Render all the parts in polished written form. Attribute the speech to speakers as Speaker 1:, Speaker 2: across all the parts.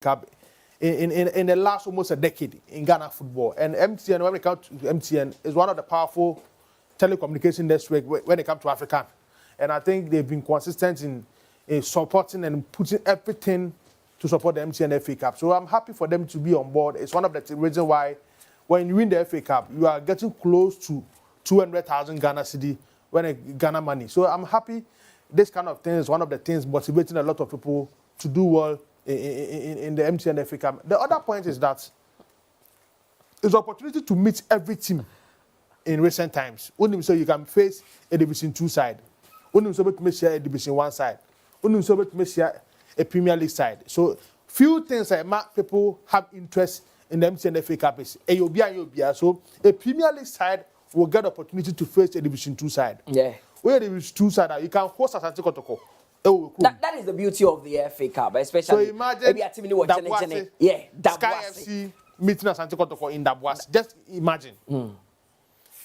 Speaker 1: Cup in the last almost a decade in Ghana football. And MTN, when it comes to MTN, is one of the powerful telecommunication networks when it comes to Africa. And I think they've been consistent in supporting and putting everything to support the MTN FA Cup. So I'm happy for them to be on board. It's one of the reasons why when you win the FA Cup, you are getting close to 200,000 Ghana cedi Ghana money. So I'm happy. This kind of thing is one of the things motivating a lot of people to do well in the MTN FA Cup. The other point is that it's an opportunity to meet every team in recent times. Only so you can face a Division 2 side. Only so you share a Division 1 side. Only so you share a Premier League side. So few things that make people have interest in the MTN FA Cup is AOB. So a Premier League side will get the opportunity to face a Division 2 side.
Speaker 2: Yeah.
Speaker 1: Where the Division 2 side, you can host Asante Kotoko.
Speaker 2: That is the beauty of the FA Cup, especially.
Speaker 1: So imagine Sky FC meeting Asante Kotoko in Dabuase. Just imagine.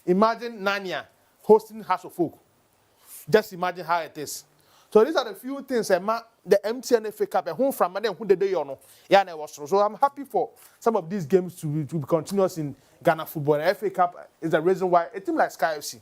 Speaker 1: Imagine Nanya hosting House of Folk. Just imagine how it is. So these are the few things that the MTN FA Cup and home from and then who the day you know. So I'm happy for some of these games to be continuous in Ghana football. The FA Cup is the reason why a team like Sky FC,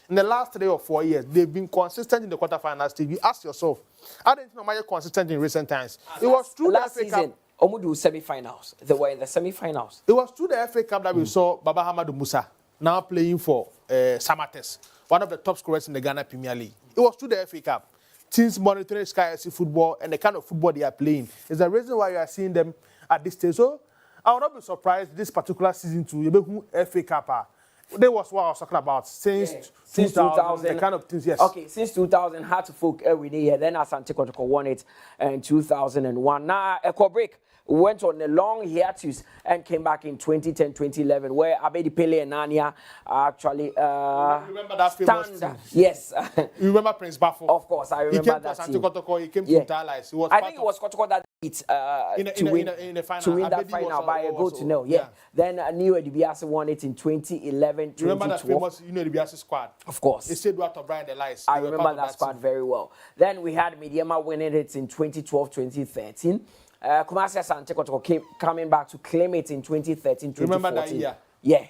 Speaker 1: in the last 3 or 4 years, they've been consistent in the quarterfinals stage. You ask yourself, I didn't know why you're consistent in recent times. It was through the FA Cup.
Speaker 2: Omudu semi-finals. They were in the semi-finals.
Speaker 1: It was through the FA Cup that we saw Baba Hamadou Musa now playing for Samates, one of the top scorers in the Ghana Premier League. It was through the FA Cup. Teams monitoring Sky FC football and the kind of football they are playing is the reason why you are seeing them at this stage. So I would not be surprised this particular season to FA Cup. That was what I was talking about since 2000, the kind of things, yes.
Speaker 2: Okay, since 2000, Heart of Folk every day. Then Asante Kotoko won it in 2001. Now, Echo Break went on a long hiatus and came back in 2010, 2011, where Abedi Pele and Nania actually
Speaker 1: remember that famous team?
Speaker 2: Yes.
Speaker 1: You remember Prince Bafo?
Speaker 2: Of course, I remember that team.
Speaker 1: He came to Asante Kotoko, he came to Dallas.
Speaker 2: I think it was Kotoko that beat to win that final by a goal to nil. Yeah. Then New Edibiase won it in 2011, 2012.
Speaker 1: Remember that famous Edibiase squad?
Speaker 2: Of course.
Speaker 1: They stayed out of Brian the Lies.
Speaker 2: I remember that squad very well. Then we had Mediama winning it in 2012, 2013. Kumasi Asante Kotoko coming back to claim it in 2013, 2014.
Speaker 1: Remember that year?
Speaker 2: Yeah.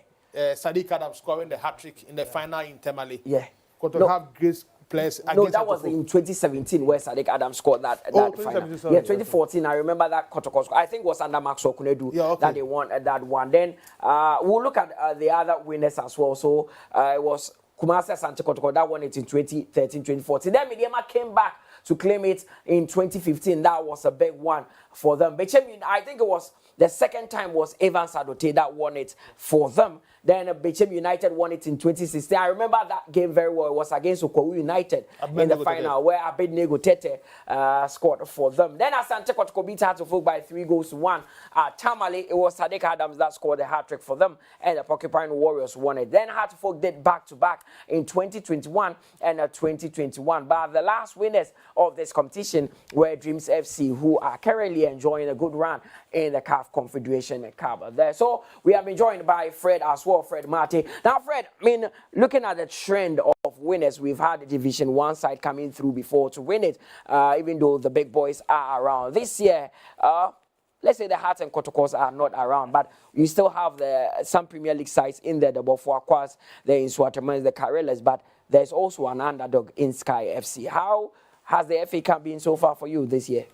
Speaker 1: Sadiq Adam scoring the hat-trick in the final in Tamale.
Speaker 2: Yeah.
Speaker 1: Kotoko have great players.
Speaker 2: No, that was in 2017 where Sadiq Adam scored that final. Yeah, 2014. I remember that Kotoko. I think it was under Maxwell Kunedu that they won that one. Then we'll look at the other winners as well. So it was Kumasi Asante Kotoko that won it in 2013, 2014. Then Mediama came back to claim it in 2015. That was a big one for them. But I think it was the second time was Evans Adote that won it for them. Then Bechem United won it in 2016. I remember that game very well. It was against Okwawu United in the final where Abednego Tete scored for them. Then Asante Kotoko beat Heart of Folk by 3-1. Tamale, it was Sadiq Adams that scored the hat-trick for them, and the Porcupine Warriors won it. Then Heart of Folk did back-to-back in 2021 and 2021. But the last winners of this competition were Dreams FC, who are currently enjoying a good run in the CAF Confederation Cup there. So we have been joined by Fred as well. Fred Mate. Now, Fred, I mean, looking at the trend of winners, we've had the Division 1 side coming through before to win it, even though the big boys are around. This year, let's say the Hearts and Kotokos are not around, but you still have some Premier League sides in there, the Bofuakwas, the Nsoatreman, the Karelas, but there's also an underdog in Sky FC. How has the FA Cup been so far for you this year?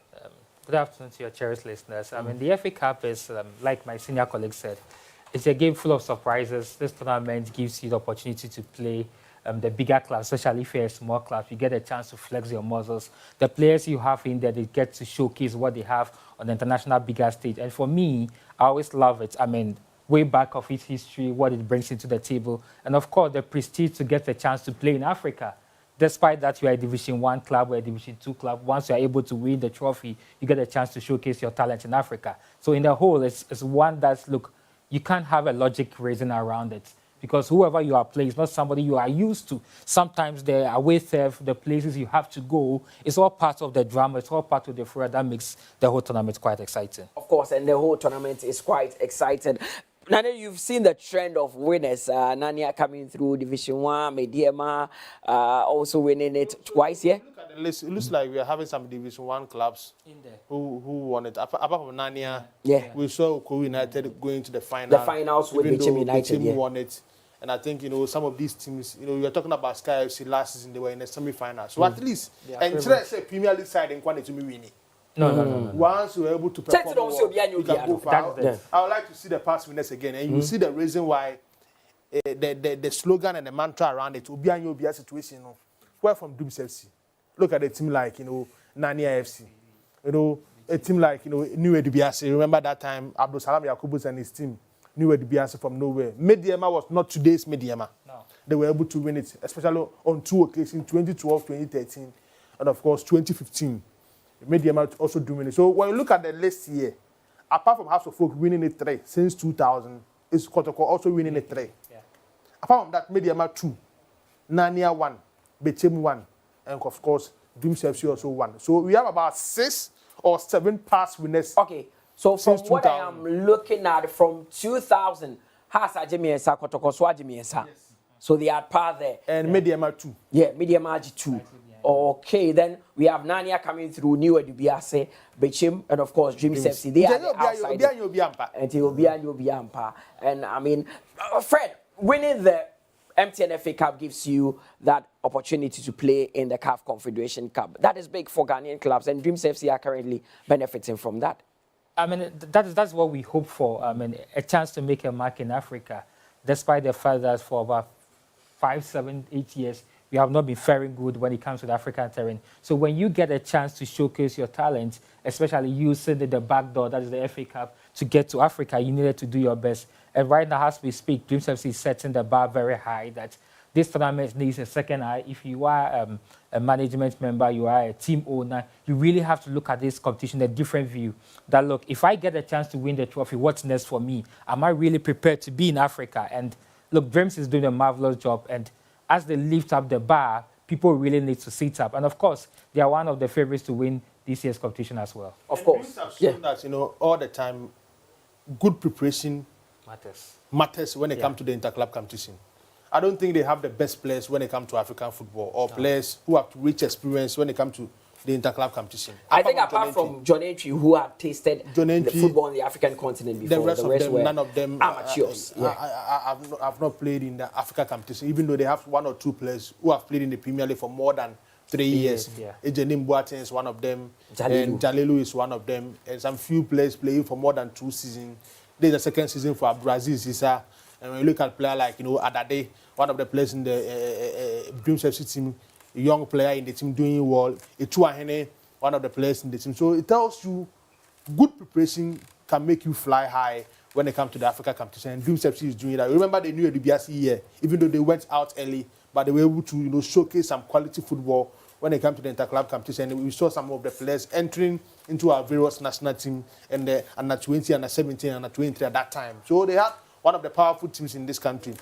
Speaker 3: Good afternoon to your cherished listeners. I mean, the FA Cup is, like my senior colleague said, it's a game full of surprises. This tournament gives you the opportunity to play the bigger clubs, especially if you're a small club. You get a chance to flex your muscles. The players you have in there, they get to showcase what they have on the international bigger stage. And for me, I always love it. I mean, way back of its history, what it brings into the table. And of course, the prestige to get a chance to play in Africa. Despite that, you are a Division 1 club or a Division 2 club, once you are able to win the trophy, you get a chance to showcase your talent in Africa. So in the whole, it's one that's, look, you can't have a logic reason around it because whoever you are playing is not somebody you are used to. Sometimes the away theft, the places you have to go, it's all part of the drama, it's all part of the furor that makes the whole tournament quite exciting.
Speaker 2: Of course, and the whole tournament is quite exciting. Nana, you've seen the trend of winners. Nania coming through Division 1, Mediema also winning it twice, yeah?
Speaker 1: Look at the list. It looks like we are having some Division 1 clubs
Speaker 3: in there
Speaker 1: who won it. Apart from Nania,
Speaker 2: Yeah.
Speaker 1: we saw Korea United going to the final.
Speaker 2: The finals with Bichim United,
Speaker 1: the team won it. And I think, some of these teams, you are talking about Sky FC last season, they were in the semi-final. So at least, and should I say Premier League side in quantity to me winning.
Speaker 3: No.
Speaker 1: Once you're able to perform well, you can go far. I would like to see the past winners again. And you see the reason why the slogan and the mantra around it will be a situation. Where from Dooms FC? Look at a team like, Nania FC. A team like, New Edibiase. Remember that time, Abdul Salam Yakubus and his team, New Edibiase from nowhere. Mediema was not today's Mediema. No. They were able to win it, especially on 2 occasions, 2012, 2013, and of course, 2015. Mediema also doing it. So when you look at the list here, apart from House of Folk winning it 3 since 2000, is Kotoko also winning it 3. Yeah. Apart from that, Mediema 2, Nania 1, Bichim 1, and of course, Dooms FC also 1. So we have about 6 or 7 past winners.
Speaker 2: Okay, so from what I am looking at, from 2000, Hasa Jemiensa, Kotoko Swa Jemiensa. So they are part there.
Speaker 1: And Mediema 2.
Speaker 2: Yeah, Mediema 2. Okay, then we have Nania coming through, New Edubiase, Bichim, and of course Dreams FC. They are the outside. And he will be Ampa. And I mean, Fred, winning the MTN FA Cup gives you that opportunity to play in the CAF Confederation Cup. That is big for Ghanaian clubs, and Dreams FC are currently benefiting from that.
Speaker 3: I mean, that's what we hope for. I mean, a chance to make a mark in Africa, despite the fact that for about 5, 7, 8 years, we have not been faring good when it comes to the African terrain. So when you get a chance to showcase your talent, especially using the back door, that is the FA Cup, to get to Africa, you needed to do your best. And right now, as we speak, Dreams FC is setting the bar very high that this tournament needs a second eye. If you are a management member, you are a team owner, you really have to look at this competition a different view. That, look, if I get a chance to win the trophy, what's next for me? Am I really prepared to be in Africa? And look, Dreams is doing a marvelous job. And as they lift up the bar, people really need to sit up. And of course, they are one of the favorites to win this year's competition as well.
Speaker 2: Of course.
Speaker 1: Have shown that, all the time, good preparation matters when it comes to the interclub competition. I don't think they have the best players when it comes to African football, or players who have rich experience when it comes to the interclub competition.
Speaker 2: I think apart from John Entry, who had tasted the football on the African continent before,
Speaker 1: the rest of them, none of them
Speaker 2: amateurs.
Speaker 1: I've not played in the Africa competition, even though they have 1 or 2 players who have played in the Premier League for more than 3 years. Ejenim Boateng is one of them, and Jalelu is one of them, and some few players playing for more than 2 seasons. There's a second season for Brazil, Sisa. And when you look at a player like, Adade, one of the players in the Dreams FC team, a young player in the team doing well. Etuahene, one of the players in the team. So it tells you good preparation can make you fly high when it comes to the Africa competition. And Dreams FC is doing that. Remember the New Edibiase year, even though they went out early, but they were able to showcase some quality football when it comes to the interclub competition. And we saw some of the players entering into our various national team and the under 20, under 17, under 23 at that time. So they had one of the powerful teams in this country.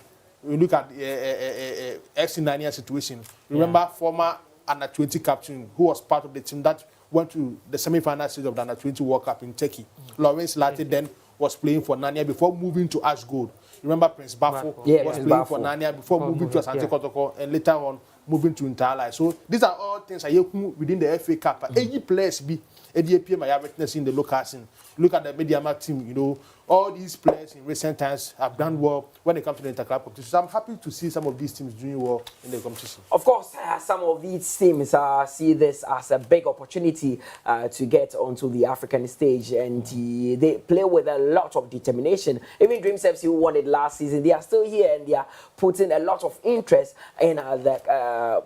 Speaker 1: We look at FC Nania situation. Remember former under 20 captain who was part of the team that went to the semi-final stage of the under 20 World Cup in Turkey. Lawrence Latte then was playing for Nania before moving to Ash Gold. Remember Prince Bafo was playing for Nania before moving to Asante Kotoko, and later on moving to Intala. So these are all things within the FA Cup. Any players be ADAPM I have witnessed in the local scene. Look at the Mediama team, all these players in recent times have done well when it comes to the interclub competition. So I'm happy to see some of these teams doing well in the competition.
Speaker 2: Of course, some of these teams see this as a big opportunity to get onto the African stage, and they play with a lot of determination. Even Dreams FC, who won it last season, they are still here and they are putting a lot of interest in the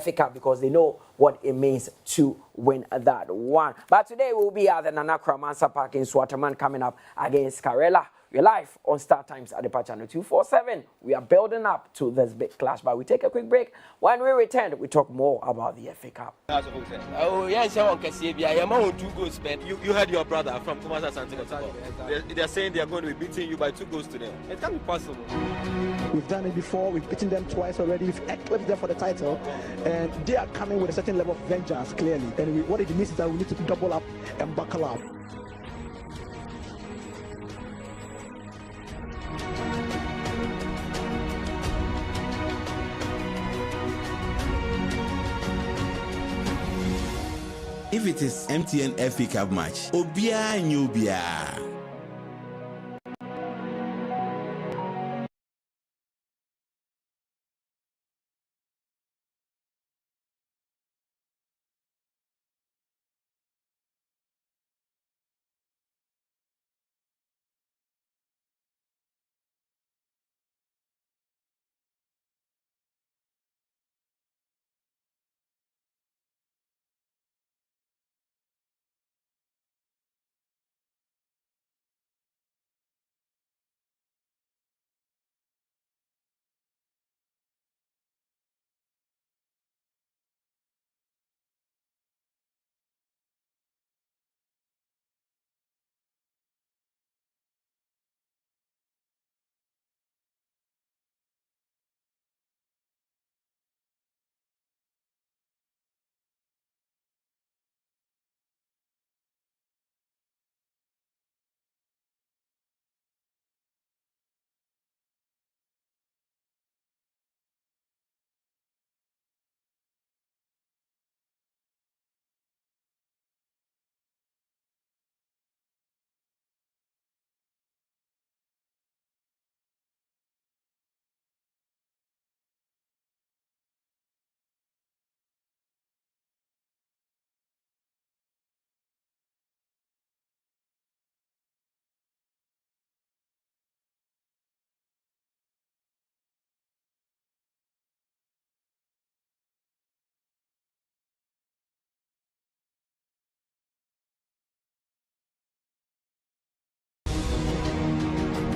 Speaker 2: FA Cup because they know what it means to win that one. But today we'll be at the Nana Kramansa Park in Nsoatreman coming up against Karela. We're live on Star Times at the Patch Channel 247. We are building up to this big clash, but we take a quick break. When we return, we talk more about the FA Cup.
Speaker 4: Oh, yes, I want to see you. 2 goals, man. You heard your brother from Kumasa Santiago. They're saying they're going to be beating you by 2 goals today. It can't be possible.
Speaker 5: We've done it before. We've beaten them twice already. We've equipped them for the title. And they are coming with a certain level of vengeance, clearly. And what it means is that we need to double up and buckle up.
Speaker 6: If it is MTN FA Cup match, Obia Nyobia.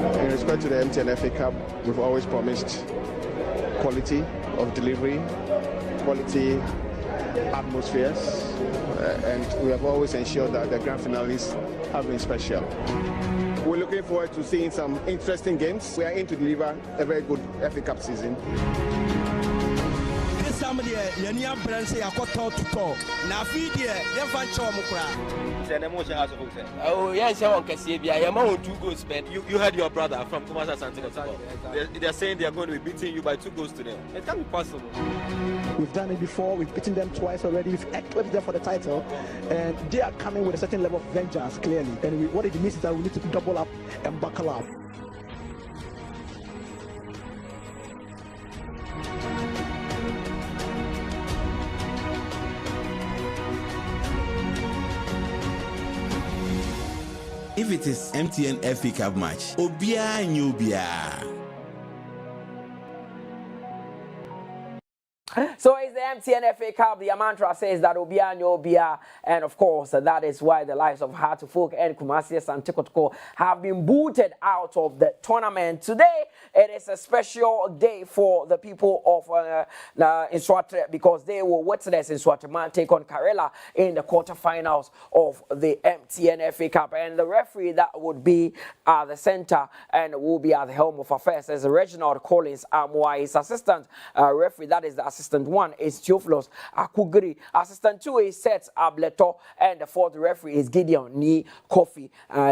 Speaker 7: In respect to the MTN FA Cup, we've always promised quality of delivery, quality atmospheres, and we have always ensured that the grand finalists have been special. We're looking forward to seeing some interesting games. We are in to deliver a very good FA Cup season.
Speaker 4: Oh, yes, I want to see you. 2 goals spent. You heard your brother from Kumasi Santika. They're saying they're going to be beating you by 2 goals to them. It can't be possible.
Speaker 5: We've done it before. We've beaten them twice already. We've eclipsed them for the title, and they are coming with a certain level of vengeance, clearly. And what it means is that we need to double up and buckle up.
Speaker 6: If it is MTN FA Cup match, Obia Nyobia.
Speaker 2: So it's the MTN FA Cup. The mantra says that Obia Nyobia, and of course that is why the likes of Hartlepool and Kumasi Santikotoko have been booted out of the tournament. Today it is a special day for the people of Nsoatreman because they will witness Nsoatreman take on Karela in the quarterfinals of the MTN FA Cup, and the referee that would be at the center and will be at the helm of affairs is Reginald Collins Amwa. His assistant referee, that is the assistant 1 is Theophilus Akugiri. Assistant 2 is Seth Ableto, and the 4th referee is Gideon Ni Kofi.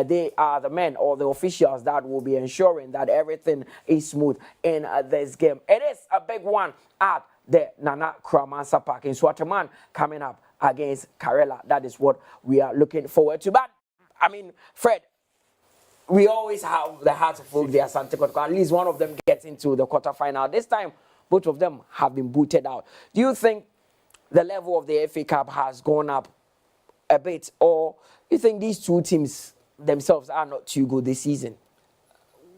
Speaker 2: They are the men or the officials that will be ensuring that everything is smooth in this game. It is a big one at the Nana Kramansa Park in Nsoatreman coming up against Karela. That is what we are looking forward to. But I mean, Fred, we always have the Hartlepool, the Asante Kotoko. At least one of them gets into the quarterfinal. This time, both of them have been booted out. Do you think the level of the FA Cup has gone up a bit, or you think these two teams themselves are not too good this season?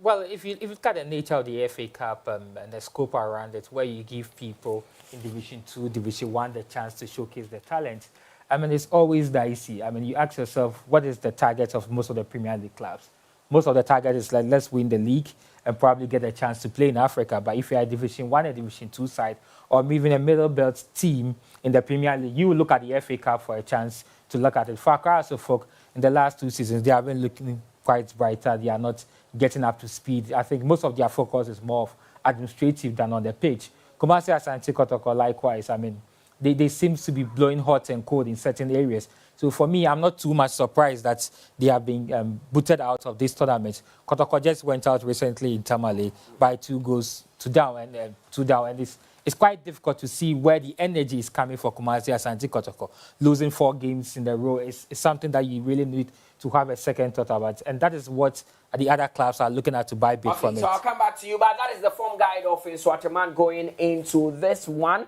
Speaker 3: Well, if you look at the nature of the FA Cup and the scope around it, where you give people in Division 2, Division 1 the chance to showcase their talent, I mean, it's always dicey. I mean, you ask yourself, what is the target of most of the Premier League clubs? Most of the target is like, let's win the league and probably get a chance to play in Africa. But if you're a Division 1 and Division 2 side, or even a middle belt team in the Premier League, you will look at the FA Cup for a chance to look at it. For Accra folk, in the last 2 seasons, they have been looking quite brighter. They are not getting up to speed. I think most of their focus is more of administrative than on the pitch. Kumasi Asante Kotoko, likewise, I mean, they seem to be blowing hot and cold in certain areas. So for me, I'm not too much surprised that they have been booted out of this tournament. Kotoko just went out recently in Tamale by 2 goals to down and 2 down, and it's quite difficult to see where the energy is coming for Kumasi Asante Kotoko. Losing 4 games in a row is something that you really need to have a second thought about. And that is what the other clubs are looking at to buy big from it.
Speaker 2: So I'll come back to you, but that is the form guide of Nsoatreman going into this one.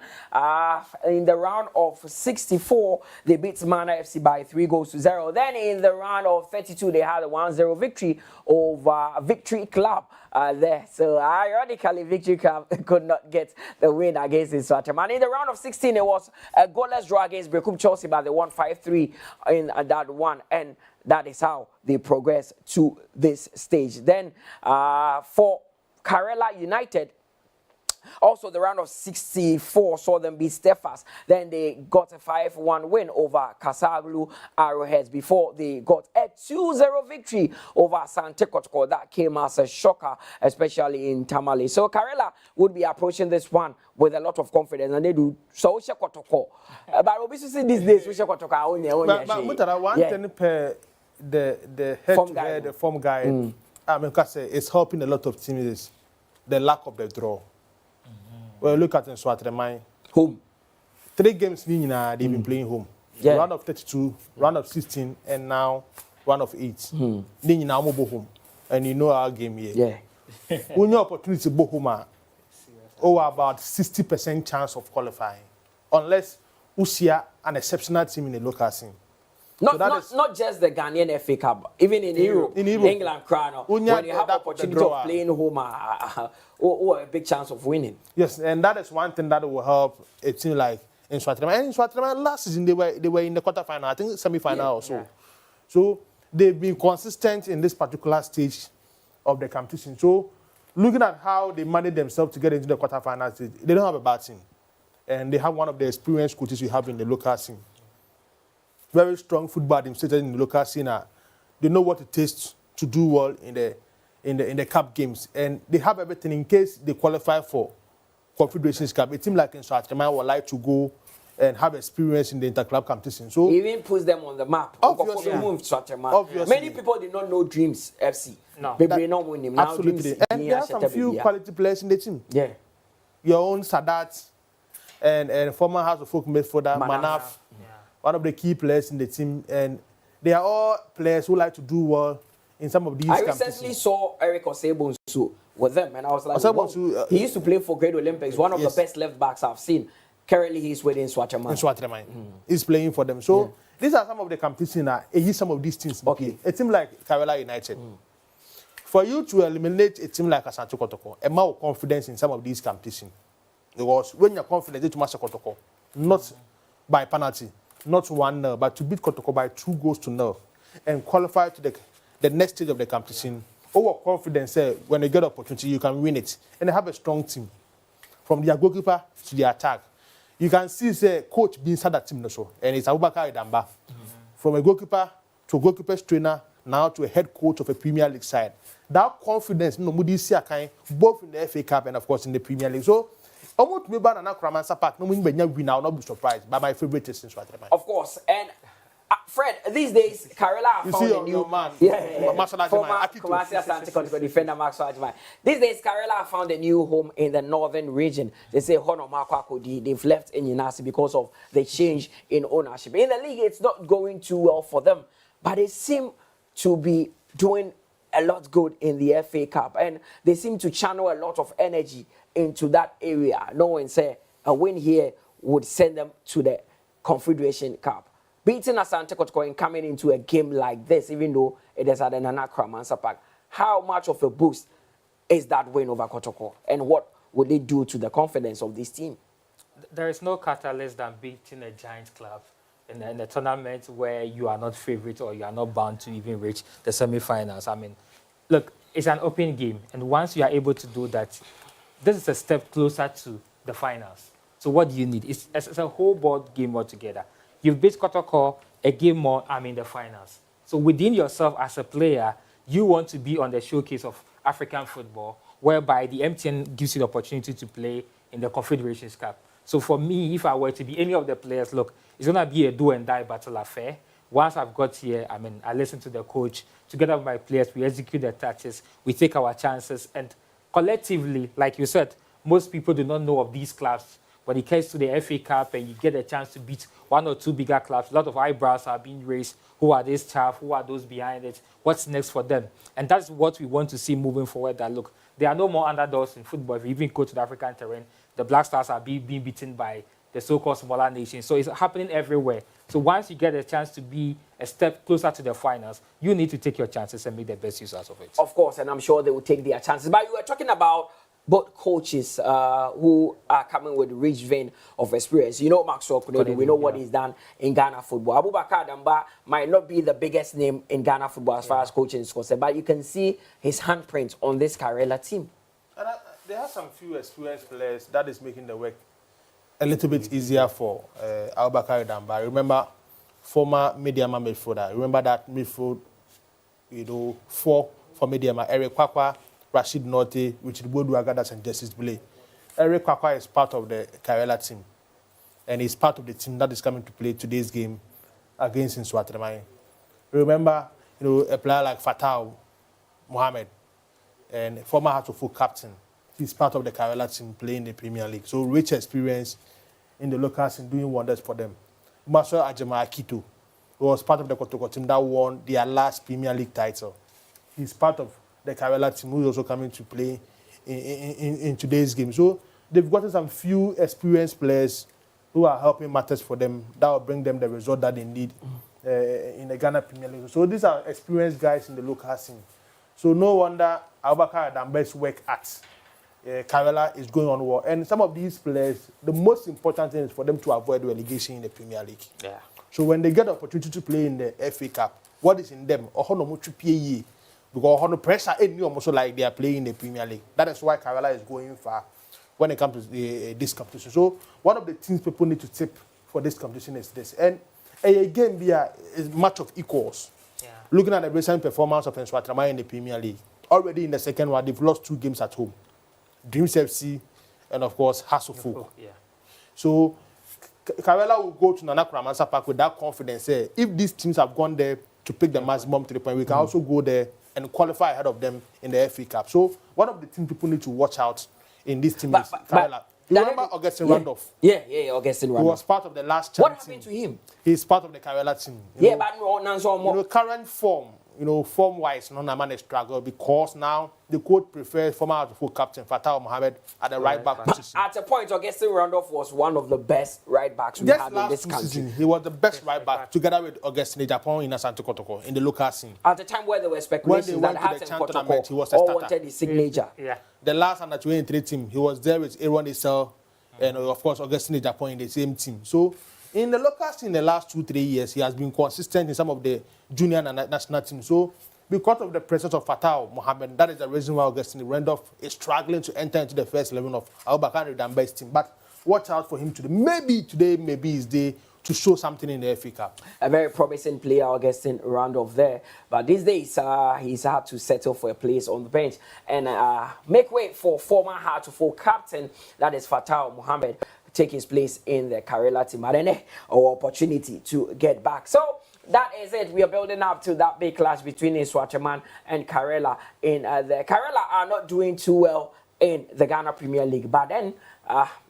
Speaker 2: In the round of 64, they beat Mana FC by 3-0. Then in the round of 32, they had a 1-0 victory over Victory Club there. So ironically, Victory Club could not get the win against Nsoatreman. In the round of 16, it was a goalless draw against Brekum Chelsea, but they won 5-3 in that one. And that is how they progress to this stage. Then for Karela United, also the round of 64 saw them beat Stefas. Then they got a 5-1 win over Kasaglu Arrowheads before they got a 2-0 victory over Asante Kotoko. That came as a shocker, especially in Tamale. So Karela would be approaching this one with a lot of confidence, and they do so. Kotoko, but we see these days we Kotoko.
Speaker 1: But one thing per the head-to-head, the form guide, I mean, it's helping a lot of teams. The lack of the draw. Well, look at Nsoatreman.
Speaker 2: Home.
Speaker 1: 3 games they've been playing home.
Speaker 2: Yeah.
Speaker 1: Round of 32, round of 16, and now round of 8. Then you now move home, and you know our game here.
Speaker 2: Yeah.
Speaker 1: When your opportunity to go home, about 60% chance of qualifying, unless Usia an exceptional team in the local scene.
Speaker 2: Not just the Ghanaian FA Cup, even in Europe, England, Crown, when you have opportunity of playing home, or a big chance of winning.
Speaker 1: Yes, and that is one thing that will help a team like Nsoatreman. And Nsoatreman last season they were in the quarterfinal, I think semi-final also. Yeah. So they've been consistent in this particular stage of the competition. So looking at how they manage themselves to get into the quarterfinal stage, they don't have a bad team, and they have one of the experienced coaches we have in the local scene. Very strong football administrators in the local scene. They know what it takes to do well in the cup games, and they have everything in case they qualify for Confederations Cup. A team like Nsoatreman would like to go and have experience in the interclub competition. So
Speaker 2: he even puts them on the map.
Speaker 1: Obviously.
Speaker 2: Many people did not know Dreams FC.
Speaker 3: No,
Speaker 2: they did not win him.
Speaker 1: Absolutely, now, and there are some few quality players in the team.
Speaker 2: Yeah,
Speaker 1: your own Sadat and former House of Folk midfielder Manaf. One of the key players in the team, and they are all players who like to do well in some of these competitions.
Speaker 2: I recently saw Eric Osebonsu with them, and I was like, he used to play for Great Olympics, one of the best left backs I've seen. Currently, he's with Nsoatreman.
Speaker 1: He's playing for them. So these are some of the competitions that some of these teams. Okay. A team like Karela United. For you to eliminate a team like Asante Kotoko, a more confidence in some of these competitions. Because when you're confident, it's Asante Kotoko, not by penalty. Not 1-0, but to beat Kotoko by 2-0 and qualify to the next stage of the competition. Over confidence, when they get opportunity, you can win it. And they have a strong team. From their goalkeeper to the attack. You can see the coach being inside that team also. And it's Abubakar Idamba. From a goalkeeper to a goalkeeper's trainer, now to a head coach of a Premier League side. That confidence, both in the FA Cup and, of course, in the Premier League. So, almost me ban Kramansa Park. No win, I'll not be surprised. But my favorite is Nsoatreman.
Speaker 2: Of course, and Fred, these days Karela found a new
Speaker 1: man.
Speaker 2: Former Kumasi Asante Kotoko defender Nsoatreman. These days Karela found a new home in the northern region. They say Hono Makwakodi. They've left Enyinasi because of the change in ownership. In the league, it's not going too well for them, but they seem to be doing a lot good in the FA Cup, and they seem to channel a lot of energy into that area. No one say a win here would send them to the Confederation Cup. Beating Asante Kotoko and coming into a game like this, even though it is at the Nana Kramansa Park, how much of a boost is that win over Kotoko, and what would it do to the confidence of this team?
Speaker 3: There is no catalyst than beating a giant club in a tournament where you are not favorite or you are not bound to even reach the semi-finals. I mean, look, it's an open game, and once you are able to do that, this is a step closer to the finals. So what do you need? It's a whole board game altogether. You've beat Kotoko, a game more, I'm in the finals. So within yourself as a player, you want to be on the showcase of African football, whereby the MTN gives you the opportunity to play in the Confederations Cup. So for me, if I were to be any of the players, look, it's going to be a do-and-die battle affair. Once I've got here, I listen to the coach. Together with my players, we execute the tactics, we take our chances, and collectively, like you said, most people do not know of these clubs. When it comes to the FA Cup and you get a chance to beat one or two bigger clubs, a lot of eyebrows are being raised. Who are these staff? Who are those behind it? What's next for them? And that's what we want to see moving forward. That look, there are no more underdogs in football. If you even go to the African terrain, the Black Stars are being beaten by the so-called smaller nations. So it's happening everywhere. So once you get a chance to be a step closer to the finals, you need to take your chances and make the best use out of it.
Speaker 2: Of course, and I'm sure they will take their chances. But you were talking about both coaches who are coming with rich vein of experience. You know Maxwell Kunedu, we know what he's done in Ghana football. Abubakar Damba might not be the biggest name in Ghana football as far as coaching is concerned, but you can see his handprint on this Karela team.
Speaker 1: And there are some few experienced players that is making the work a little bit easier for Abubakar Damba. Remember, former Mediama midfielder. Remember that midfield, four for Mediama. Eric Kwakwa, Rashid Norte, Richard Bodu Agadas, and Justice Blay. Eric Kwakwa is part of the Karela team, and he's part of the team that is coming to play today's game against Nsoatreman. Remember, a player like Fatah Mohammed, and former Hearts of Oak captain. He's part of the Karela team playing the Premier League. So rich experience in the local scene, doing wonders for them. Marcel Ajema Akito, who was part of the Kotoko team that won their last Premier League title. He's part of the Karela team, who is also coming to play in today's game. So they've gotten some few experienced players who are helping matters for them. That will bring them the result that they need in the Ghana Premier League. So these are experienced guys in the local scene. So no wonder Abubakar Damba's work at Karela is going on well. And some of these players, the most important thing is for them to avoid relegation in the Premier League.
Speaker 2: Yeah.
Speaker 1: So when they get the opportunity to play in the FA Cup, what is in them? Because pressure ain't also like they are playing in the Premier League. That is why Karela is going far when it comes to this competition. So one of the things people need to tip for this competition is this. And a game here is match of equals. Yeah. Looking at the recent performance of Nsoatreman in the Premier League, already in the second one, they've lost 2 games at home. Dreams FC, and of course, Hearts of Oak. Yeah. So, Karela will go to Nana Kramansa Park with that confidence. If these teams have gone there to pick the maximum 3 points, we can also go there and qualify ahead of them in the FA Cup. So, one of the things people need to watch out in this team is Karela. Remember Augustine Randolph?
Speaker 2: Yeah, Augustine Randolph.
Speaker 1: Who was part of the last chance.
Speaker 2: What happened to him?
Speaker 1: He's part of the Karela team.
Speaker 2: But
Speaker 1: current form. Form-wise, man is struggle because now the coach prefers former full captain Fatah Mohammed at the right back position.
Speaker 2: At a point, Augustine Randolph was one of the best right backs we had in this country.
Speaker 1: Season, he was the best right back together with Augustine Japan in Asante Kotoko in the local scene.
Speaker 2: At the time where there were speculations that Hearts and Kotoko all wanted his signature.
Speaker 3: Yeah.
Speaker 1: The last under 23 team, he was there with Aaron Isel and of course Augustine Japan in the same team. So in the local scene, in the last 2-3 years, he has been consistent in some of the junior and national teams. So, because of the presence of Fatah Mohammed, that is the reason why Augustine Randolph is struggling to enter into the first 11 of Abubakar Damba's team. But watch out for him today. Maybe today, maybe his day to show something in the FA Cup.
Speaker 2: A very promising player, Augustine Randolph there. But these days, he's had to settle for a place on the bench and make way for former Hearts of Oak captain, that is Fatah Mohammed, take his place in the Karela team. Arene, our opportunity to get back. So that is it. We are building up to that big clash between Nsoatreman and Karela. In the Karela are not doing too well in the Ghana Premier League, but then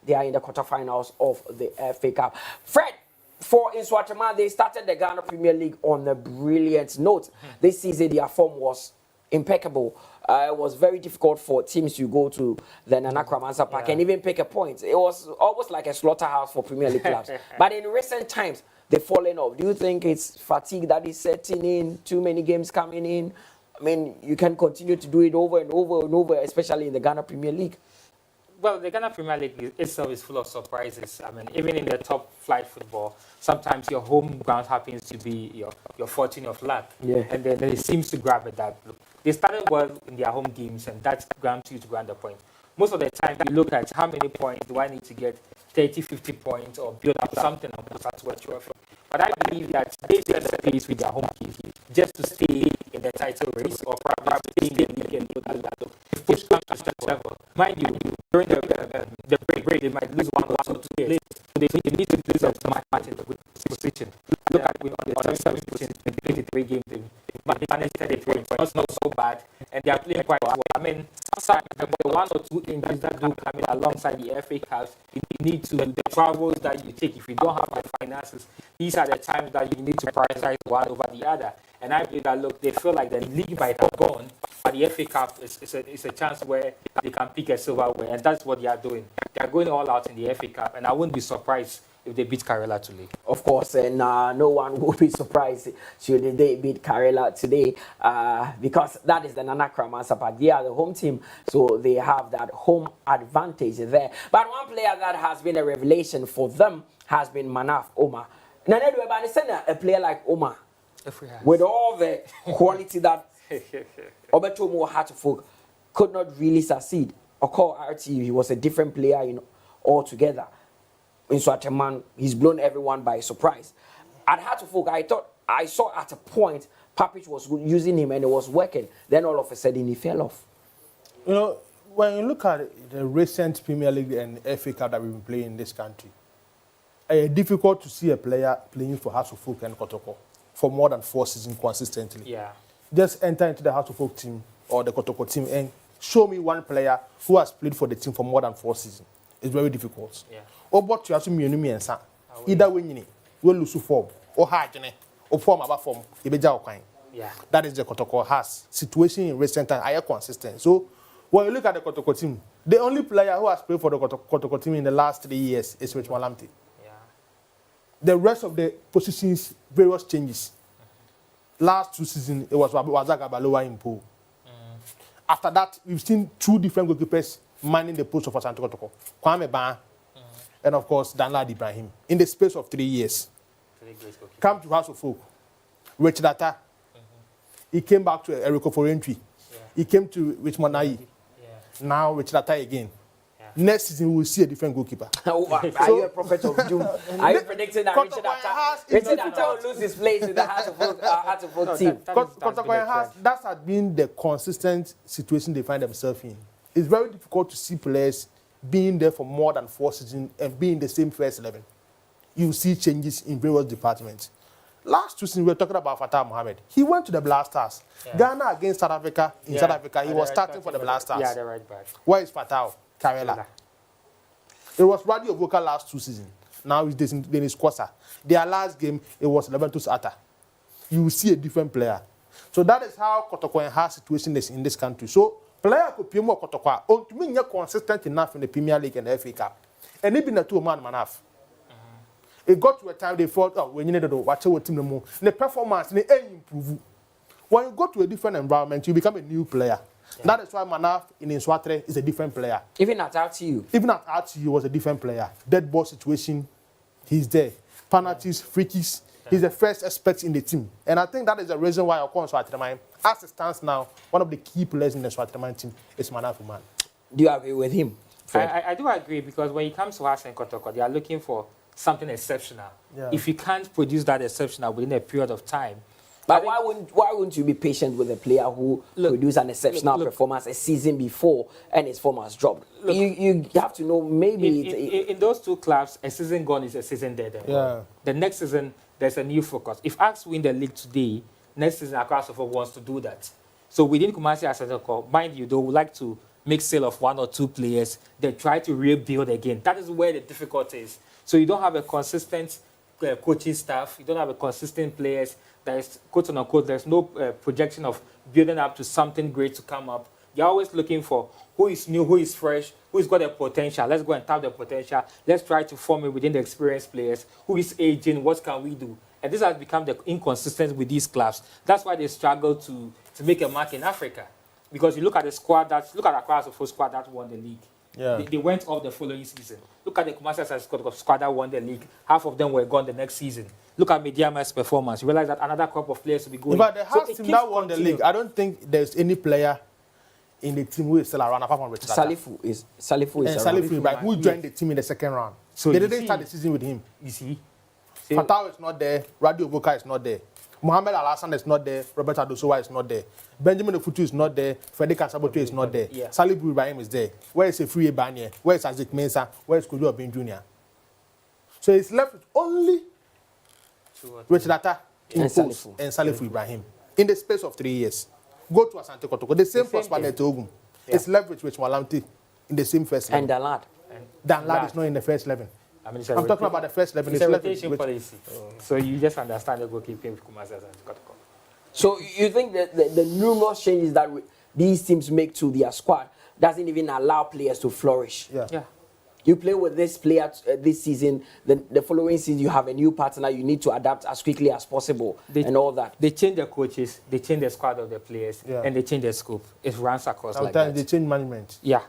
Speaker 2: they are in the quarterfinals of the FA Cup. Fred, for Nsoatreman, they started the Ghana Premier League on a brilliant note. This season, their form was impeccable. It was very difficult for teams to go to the Nana Kramansa Park and even pick a point. It was almost like a slaughterhouse for Premier League clubs. But in recent times, they've fallen off. Do you think it's fatigue that is setting in, too many games coming in? I mean, you can continue to do it over and over and over, especially in the Ghana Premier League.
Speaker 3: Well, the Ghana Premier League itself is full of surprises. I mean, even in the top flight football, sometimes your home ground happens to be your fortune of luck. Yeah. And then it seems to grab at that. They started well in their home games, and that grants you to grant the point. Most of the time, you look at how many points do I need to get, 30, 50 points, or build up something and put that to a trophy. But I believe that they set the pace with their home games just to stay in the title race or probably stay in the league and put that look. If push comes to such level, mind you, during the break, they might lose 1 or 2 players. So they need to lose a match in a good position. Look at on the 7 position in 23 games, they managed 33 points. Not so bad, and they are playing quite well. I mean, sometimes the 1 or 2 injuries that do come in alongside the FA Cups, you need to, the travels that you take, if you don't have the finances, these are the times that you need to prioritize one over the other. And I believe that, look, they feel like the league might have gone, but the FA Cup is a chance where they can pick a silverware, and that's what they are doing. They are going all out in the FA Cup, and I wouldn't be surprised if they beat Karela today.
Speaker 2: Of course, and no one will be surprised should they beat Karela today, because that is the Nana Kramansa. They are the home team, so they have that home advantage there. But one player that has been a revelation for them has been Manaf Omar. Now, a player like Omar, with all the quality that Obetomo Hatterfolk could not really succeed. Or RT, he was a different player, altogether. Nsoatreman, he's blown everyone by surprise. At Hatterfolk, I saw at a point Papic was using him and it was working. Then all of a sudden he fell off.
Speaker 1: When you look at the recent Premier League and FA Cup that we've been playing in this country, it's difficult to see a player playing for Hatterfolk and Kotoko for more than 4 seasons consistently.
Speaker 3: Yeah.
Speaker 1: Just enter into the Hatterfolk team or the Kotoko team and show me one player who has played for the team for more than 4 seasons. It's very difficult. Yeah. But you have to be either way, you lose form or hard, or form about form. Yeah. That is the Kotoko has situation in recent time. Are consistent. So when you look at the Kotoko team, the only player who has played for the Kotoko team in the last 3 years is Rich Malamte. Yeah. The rest of the positions, various changes. Last 2 seasons, it was Wazaga Balowa in pool. After that, we've seen 2 different goalkeepers manning the post of Asante Kotoko. Kwame Ban and, of course, Danlad Ibrahim. In the space of 3 years. Come to House of Folk. Richard Atta. He came back to Eriko for entry. Yeah. He came to Richmond Nai. Yeah. Now Richard Atta again. Yeah. Next season, we will see a different goalkeeper.
Speaker 2: Are you a prophet of doom? Are you predicting that Richard Atta will lose his place in the House of Folk team?
Speaker 1: That has been the consistent situation they find themselves in. It's very difficult to see players being there for more than 4 seasons and being the same first 11. You see changes in various departments. Last 2 seasons, we were talking about Fatah Mohamed. He went to the Blasters. Yeah. Ghana against South Africa. In South Africa, he was starting for the Blasters.
Speaker 3: Yeah, the right back.
Speaker 1: Where is Fatah? Karela. It was Radio Vocal last 2 seasons. Now it's Dennis Kwasa. Their last game, it was 11 to Sata. You will see a different player. So that is how Kotoko has situation is in this country. So player could be more Kotoko. To me, you're consistent enough in the Premier League and the FA Cup. And even the 2-man Manaf. It got to a time they thought, oh, we need to watch our team more. The performance, they improve. When you go to a different environment, you become a new player. Yeah. That is why Manaf in Nsoatreman is a different player.
Speaker 2: Even at RTU?
Speaker 1: Even at RTU was a different player. Dead ball situation, he's there. Penalties, free kicks, he's the first aspect in the team. And I think that is the reason why I call Nsoatreman, as it stands now, one of the key players in the Nsoatreman team is Manaf Uman.
Speaker 2: Do you agree with him?
Speaker 3: I do agree, because when it comes to us and Kotoko, they are looking for something exceptional. Yeah. If you can't produce that exceptional within a period of time.
Speaker 2: But why wouldn't you be patient with a player who produced an exceptional performance a season before and his form has dropped? You have to know maybe...
Speaker 3: In those 2 clubs, a season gone is a season dead. Yeah. The next season, there's a new focus. If Axe win the league today, next season, Accra wants to do that. So within Kumasi Asante, mind you, they would like to make sale of 1 or 2 players. They try to rebuild again. That is where the difficulty is. So you don't have a consistent coaching staff. You don't have a consistent players. There is, quote unquote, there's no projection of building up to something great to come up. You're always looking for who is new, who is fresh, who's got a potential. Let's go and tap the potential. Let's try to form it within the experienced players. Who is aging? What can we do? And this has become the inconsistency with these clubs. That's why they struggle to make a mark in Africa. Because you look at the squad look at Accra squad that won the league. Yeah. They went off the following season. Look at the Kumasi squad that won the league. Half of them were gone the next season. Look at Mediama's performance. You realize that another crop of players will be going.
Speaker 1: But the half team that won the league, I don't think there's any player in the team who is still around apart from Richard.
Speaker 2: Salifu is around.
Speaker 1: Who joined the team in the second round. So they didn't start the season with him.
Speaker 3: You see?
Speaker 1: Fatah is not there. Radio Voka is not there. Mohamed Al-Hassan is not there. Robert Adosowa is not there. Benjamin Ofutu is not there. Frederick Asaboto is not there. Yeah. Salibu Ibrahim is there. Where is Efri Ebanye? Where is Isaac Mensah? Where is Kojo Obin Jr.? So it's left with only Richard Atta and Salifu Ibrahim in the space of 3 years. go to Asante Kotoko. The same Prosper Netogum. It's leverage with Malante in the same first 11.
Speaker 2: And Danlad.
Speaker 1: Danlad is not in the first 11. I mean, I'm talking about the first 11.
Speaker 3: It's a rotation policy. So you just understand the goalkeeping with Kumasi and Kotoko.
Speaker 2: So you think that the numerous changes that these teams make to their squad doesn't even allow players to flourish?
Speaker 1: Yeah.
Speaker 2: You play with this player this season, the following season you have a new partner, you need to adapt as quickly as possible and all that.
Speaker 3: They change the coaches, they change the squad of the players, and they change the scope. It runs across
Speaker 1: sometimes
Speaker 3: like that.
Speaker 1: They change management.
Speaker 2: Yeah.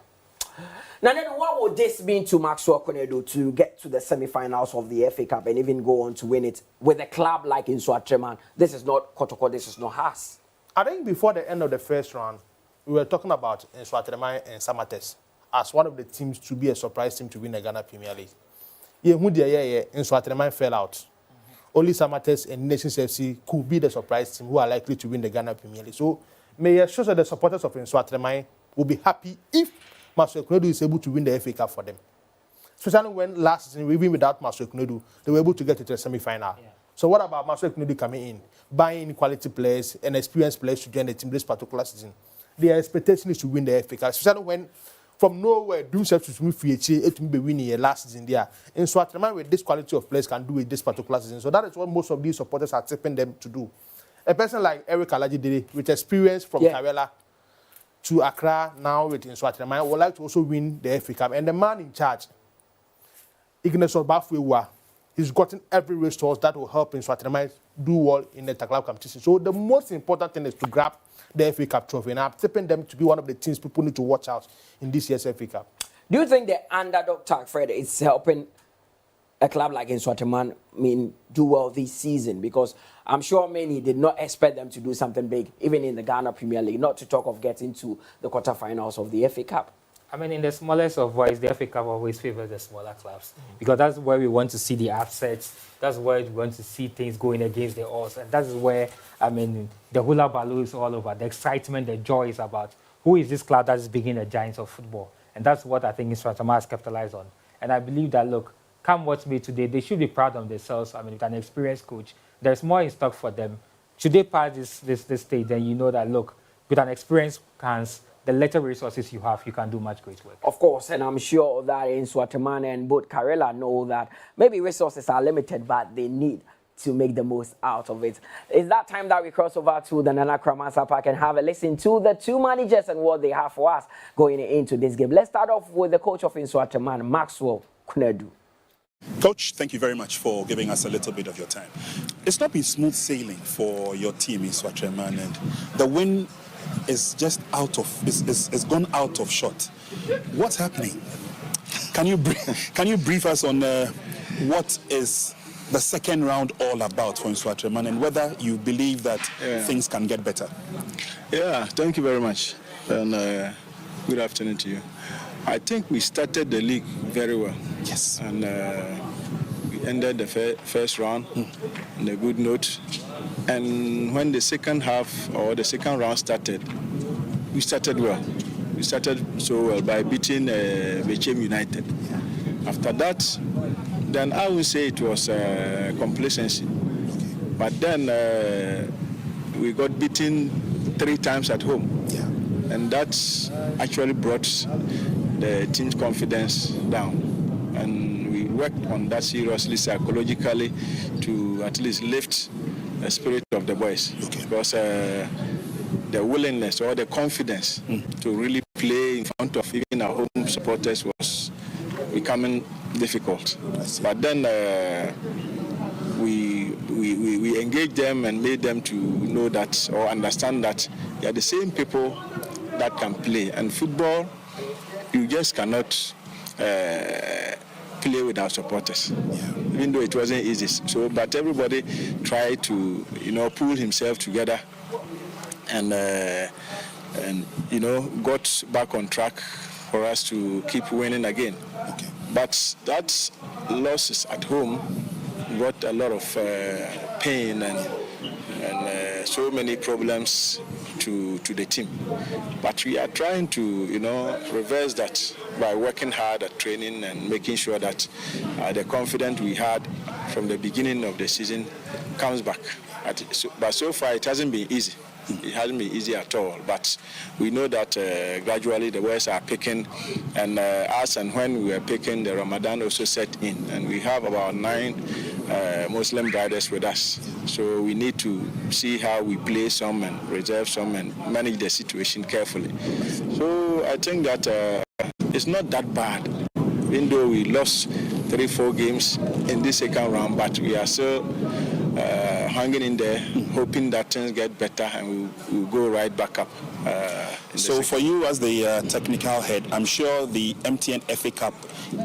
Speaker 2: Now then, what would this mean to Maxwell Konedo to get to the semi-finals of the FA Cup and even go on to win it with a club like Nsoatreman? This is not Kotoko, this is not Haas.
Speaker 1: I think before the end of the first round, we were talking about Nsoatreman and Samates as one of the teams to be a surprise team to win the Ghana Premier League. Nsoatreman fell out. Only Samates and Nations FC could be the surprise team who are likely to win the Ghana Premier League. So, may I assure that the supporters of Nsoatreman will be happy if Maxwell Konedo is able to win the FA Cup for them. Especially when last season, even without Maxwell Konedo, they were able to get to the semi-final. Yeah. So what about Maxwell Konedo coming in, buying quality players and experienced players to join the team this particular season? Their expectation is to win the FA Cup. Especially when, from nowhere, do to be winning last season there. And so Nsoatreman with this quality of players can do with this particular season. So that is what most of these supporters are tipping them to do. A person like Eric Alaji Dede, with experience from Karela to Accra, now with Nsoatreman, would like to also win the FA Cup. And the man in charge, Ignace Obafwewa, he's gotten every resource that will help Nsoatreman do well in the club competition. So the most important thing is to grab the FA Cup trophy. And I'm tipping them to be one of the teams people need to watch out in this year's FA Cup.
Speaker 2: Do you think the underdog tag, Fred, is helping a club like Nsoatreman do well this season? Because I'm sure many did not expect them to do something big, even in the Ghana Premier League, not to talk of getting to the quarterfinals of the FA Cup.
Speaker 3: I mean, in the smallest of ways, the FA Cup always favors the smaller clubs because that's where we want to see the upsets. That's where we want to see things going against the odds. And that's where, I mean, the hula baloo is all over. The excitement, the joy is about who is this club that is beginning the giants of football. And that's what I think Nsoatreman has capitalized on. And I believe that, look, come what's made today, they should be proud of themselves. I mean, with an experienced coach, there's more in stock for them. Should they pass this stage, then you know that, look, with an experienced hands, the little resources you have, you can do much great work.
Speaker 2: Of course, and I'm sure that Nsoatreman and both Karela know that maybe resources are limited, but they need to make the most out of it. It's that time that we cross over to the Nana Kramasa Park and have a listen to the two managers and what they have for us going into this game. Let's start off with the coach of Nsoatreman, Maxwell Konedo.
Speaker 8: Coach, thank you very much for giving us a little bit of your time. It's not been smooth sailing for your team in Nsoatreman, and the win is just it's gone out of shot. What's happening? Can you brief us on what is the second round all about for Nsoatreman and whether you believe that things can get better?
Speaker 9: Yeah, thank you very much, and good afternoon to you. I think we started the league very well.
Speaker 8: Yes.
Speaker 9: And we ended the first round on a good note. And when the second half or the second round started, we started well. We started so well by beating Bechem United. After that, then I would say it was complacency. But then we got beaten 3 times at home.
Speaker 8: Yeah.
Speaker 9: And that actually brought the team's confidence down. And we worked on that seriously, psychologically, to at least lift the spirit of the boys.
Speaker 8: Okay.
Speaker 9: Because the willingness or the confidence to really play in front of even our home supporters was becoming difficult. But then we engaged them and made them to know that or understand that they are the same people that can play. And football, you just cannot play with our supporters, even though it wasn't easy. So, but everybody tried to, pull himself together and got back on track for us to keep winning again.
Speaker 8: Okay.
Speaker 9: But that losses at home brought a lot of pain and so many problems to the team. But we are trying to, reverse that by working hard at training and making sure that the confidence we had from the beginning of the season comes back. But so far it hasn't been easy. It hasn't been easy at all. But we know that gradually the West are picking, and as and when we were picking, the Ramadan also set in, and we have about 9 Muslim brothers with us. So we need to see how we play some and reserve some and manage the situation carefully. So I think that it's not that bad, even though we lost 3-4 games in this second round, but we are still hanging in there, hoping that things get better and we'll go right back up.
Speaker 8: So for you as the technical head, I'm sure the MTN FA Cup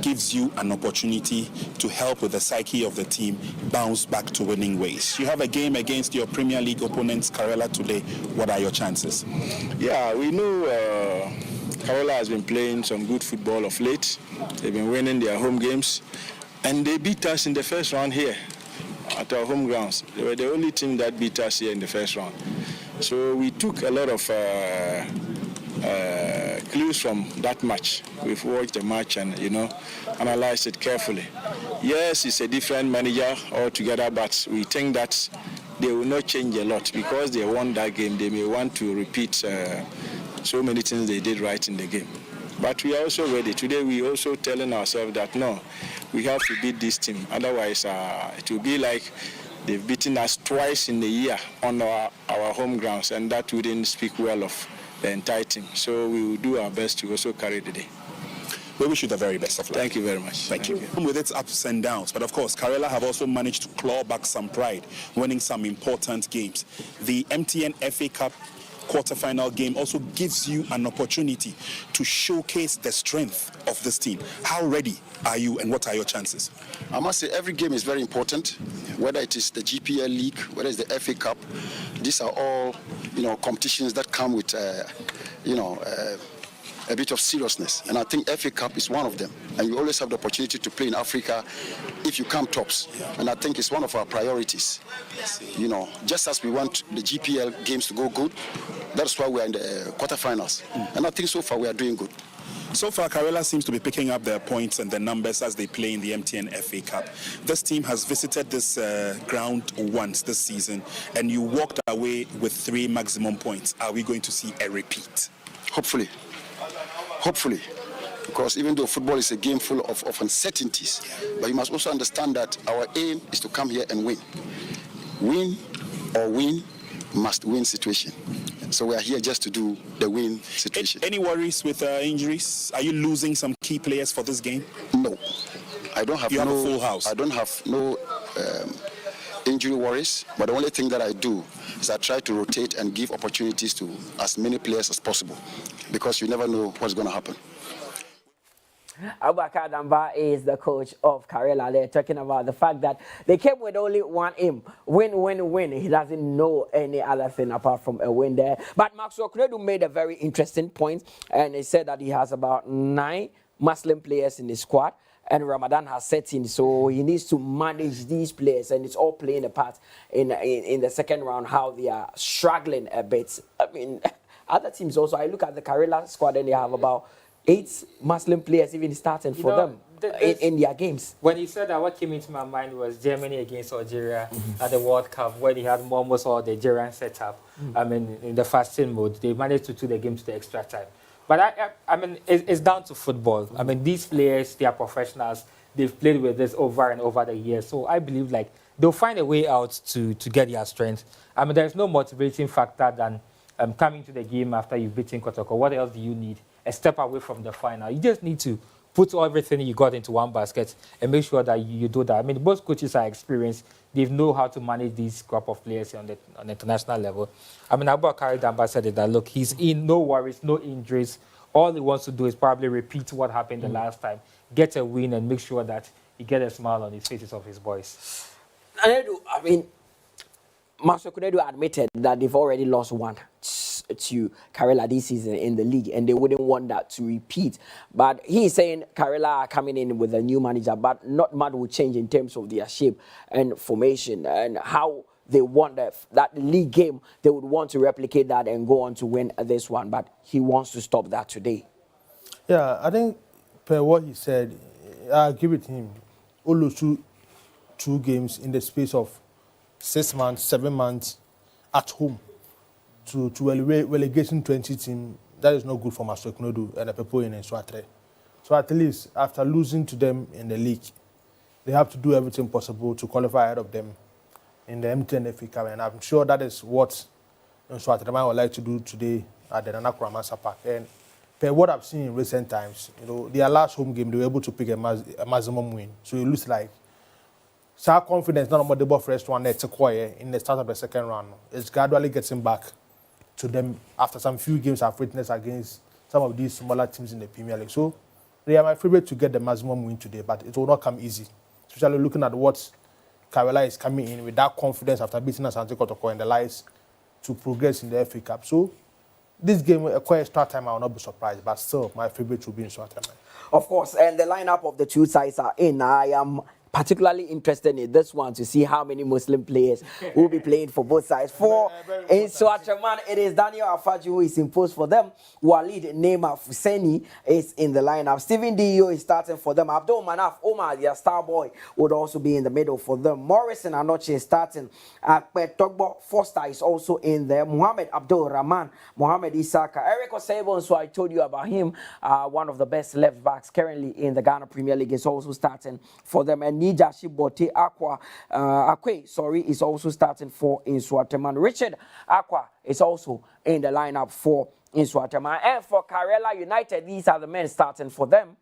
Speaker 8: gives you an opportunity to help with the psyche of the team bounce back to winning ways. You have a game against your Premier League opponents, Karela, today. What are your chances?
Speaker 9: Yeah, we know Karela has been playing some good football of late. They've been winning their home games, and they beat us in the first round here at our home grounds. They were the only team that beat us here in the first round. So we took a lot of clues from that match. We've watched the match and, analyzed it carefully. Yes, it's a different manager altogether, but we think that they will not change a lot because they won that game. They may want to repeat so many things they did right in the game. But we are also ready. Today we also telling ourselves that no, we have to beat this team. Otherwise, it will be like they've beaten us twice in a year on our home grounds, and that wouldn't speak well of the entire team. So we will do our best to also carry the day.
Speaker 8: We wish you the very best of luck.
Speaker 9: Thank you very much.
Speaker 8: Thank you. With its ups and downs, but of course, Karela have also managed to claw back some pride, winning some important games. The MTN FA Cup quarterfinal game also gives you an opportunity to showcase the strength of this team. How ready are you and what are your chances?
Speaker 10: I must say every game is very important, whether it is the GPL League, whether it's the FA Cup. These are all, competitions that come with, a bit of seriousness. And I think FA Cup is one of them. And you always have the opportunity to play in Africa if you come tops. And I think it's one of our priorities. Just as we want the GPL games to go good, that's why we're in the quarterfinals. And I think so far we are doing good.
Speaker 8: So far, Karela seems to be picking up their points and the numbers as they play in the MTN FA Cup. This team has visited this ground once this season, and you walked away with 3 maximum points. Are we going to see a repeat?
Speaker 10: Hopefully, because even though football is a game full of uncertainties, but you must also understand that our aim is to come here and win. Win or win, must win situation. So we are here just to do the win situation.
Speaker 8: Any worries with injuries? Are you losing some key players for this game?
Speaker 10: No, I don't have.
Speaker 8: You have a full house.
Speaker 10: I don't have no injury worries, but the only thing that I do is I try to rotate and give opportunities to as many players as possible, because you never know what's going to happen.
Speaker 2: Abubakar Damba is the coach of Karela. They're talking about the fact that they came with only one aim: win, win, win. He doesn't know any other thing apart from a win there. But Maxwell Kunedu made a very interesting point, and he said that he has about 9 Muslim players in his squad, and Ramadan has set in, so he needs to manage these players, and it's all playing a part in the second round, how they are struggling a bit. I mean, other teams also, I look at the Karela squad and they have about 8 Muslim players even starting for them in their games.
Speaker 3: When he said that, what came into my mind was Germany against Algeria at the World Cup, where they had almost all the Algerian setup. I mean, in the fasting mode, they managed to do the game to the extra time. But I mean, it's down to football. I mean, these players, they are professionals. They've played with this over and over the years. So I believe they'll find a way out to get their strength. I mean, there's no motivating factor than coming to the game after you've beaten Kotoko. What else do you need? A step away from the final. You just need to put everything you got into one basket and make sure that you do that. I mean, both coaches are experienced. They know how to manage these group of players on the international level. I mean, Abubakar Damba said that, look, he's in, no worries, no injuries. All he wants to do is probably repeat what happened the last time, get a win, and make sure that he gets a smile on the faces of his boys.
Speaker 2: I mean, Maxwell Kunedu admitted that they've already lost 1 to Karela this season in the league, and they wouldn't want that to repeat. But he's saying Karela are coming in with a new manager, but not much will change in terms of their shape and formation and how they want that league game. They would want to replicate that and go on to win this one, but he wants to stop that today.
Speaker 1: Yeah, I think per what he said, I agree with him. All those two games in the space of 6 months, 7 months at home. to a relegation 20 team, that is not good for Master Knodu and the people in Nsoatreman. So at least after losing to them in the league, they have to do everything possible to qualify ahead of them in the MTN FA Cup, and I'm sure that is what Nsoatreman would like to do today at the Nana Kramasa Park. And per what I've seen in recent times, their last home game, they were able to pick a maximum win. So it looks like some confidence, not only the first one that's acquired in the start of the second round. It's gradually getting back to them after some few games have witnessed against some of these smaller teams in the Premier League. So they are my favorite to get the maximum win today, but it will not come easy. Especially looking at what Karela is coming in with that confidence after beating Asante Kotoko and the Lions to progress in the FA Cup. So this game, a quiet start time, I will not be surprised, but still my favorite will be Nsoatreman.
Speaker 2: Of course, and the lineup of the two sides are in. I am particularly interested in this one to see how many Muslim players will be playing for both sides. For Nsoatreman, it is Daniel Afaji who is imposed for them. Walid Neymar Fuseni is in the lineup. Stephen Dio is starting for them. Abdul Manaf Omar, their star boy, would also be in the middle for them. Morrison Anoche is starting. Akpet Togbo Foster is also in there. Mohamed Abdul Rahman, Mohamed Isaka, Eric Osebo, so I told you about him, one of the best left backs currently in the Ghana Premier League, is also starting for them. And Nijashi Bote Akwe, is also starting for Nsoatreman. Richard Aqua is also in the lineup for Nsoatreman. And for Karela United, these are the men starting for them.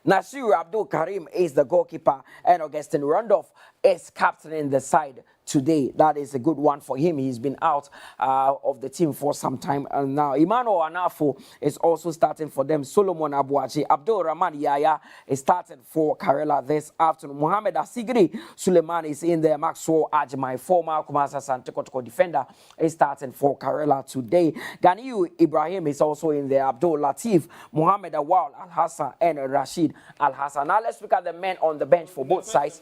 Speaker 2: Nasir Abdul Karim is the goalkeeper, and Augustine Randolph is captaining the side today. That is a good one for him. He's been out of the team for some time now. Emmanuel Anafo is also starting for them. Solomon Abuachi, Abdul Rahman Yaya is starting for Karela this afternoon. Mohamed Asigri Suleiman is in there. Maxwell Ajmai, former Kumasa Santikotoko defender, is starting for Karela today. Ganiyu Ibrahim is also in there. Abdul Latif, Mohamed Awal Al Hassan, and Rashid Al Hassan. Now let's look at the men on the bench for both sides.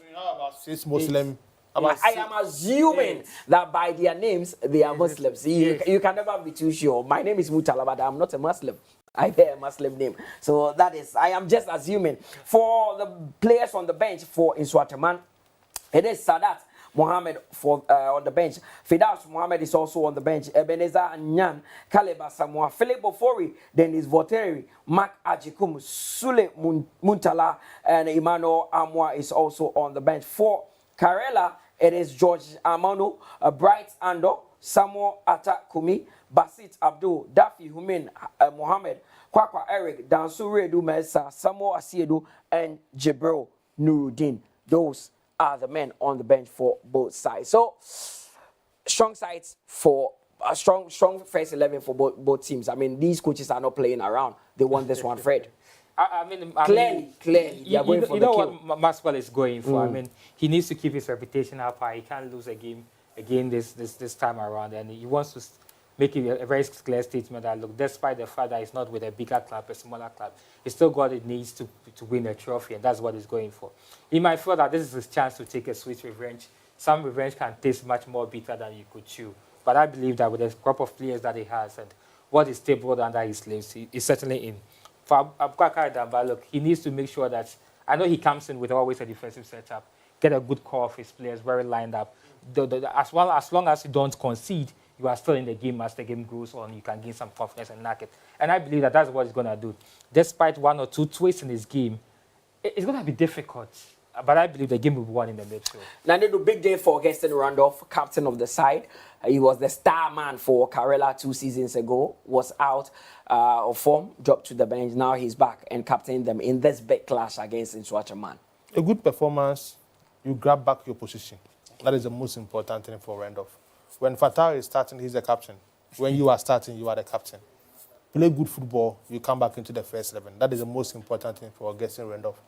Speaker 1: Six Muslim.
Speaker 2: I am assuming that by their names, they are Muslims. You can never be too sure. My name is Mutala, but I'm not a Muslim. I bear a Muslim name. So that is, I am just assuming. For the players on the bench for Nsoatreman, it is Sadat Mohammed on the bench. Fidas Mohammed is also on the bench. Ebenezer Nyan, Kaleba Samoa, Philip Bofori, Dennis Voteri, Mark Ajikum, Sule Muntala, and Emmanuel Amwa is also on the bench. For Karela, it is George Amano, Bright Ando, Samuel Atakumi, Basit Abdul, Dafi Humin, Mohammed, Kwakwa Eric, Dansure Dumesa, Samuel Asiedu, and Jibril Nuruddin. Those are the men on the bench for both sides. So, strong sides for a strong first 11 for both teams. I mean, these coaches are not playing around. They want this one, Fred.
Speaker 3: I mean,
Speaker 2: clearly,
Speaker 3: you know what Maxwell is going for. I mean, he needs to keep his reputation up high. He can't lose a game again this time around, and he wants to make it a very clear statement that, look, despite the fact that he's not with a bigger club, a smaller club, he still got it needs to win a trophy, and that's what he's going for. He might feel that this is his chance to take a sweet revenge. Some revenge can taste much more bitter than you could chew, but I believe that with the crop of players that he has and what is tabled under his sleeves, he's certainly in. For Abubakar Damba, look, he needs to make sure that, I know he comes in with always a defensive setup, get a good core of his players, very lined up. As long as you don't concede, you are still in the game as the game goes on. You can gain some confidence and knock it. And I believe that that's what he's going to do. Despite one or two twists in his game, it's going to be difficult. But I believe the game will be won in the midfield.
Speaker 2: Now, the big day for Augustine Randolph, captain of the side. He was the star man for Karela 2 seasons ago, was out of form, dropped to the bench. Now he's back and captaining them in this big clash against Nsoatreman.
Speaker 1: A good performance, you grab back your position. That is the most important thing for Randolph. When Fatah is starting, he's the captain. When you are starting, you are the captain. Play good football, you come back into the first 11. That is the most important thing for Augustine Randolph.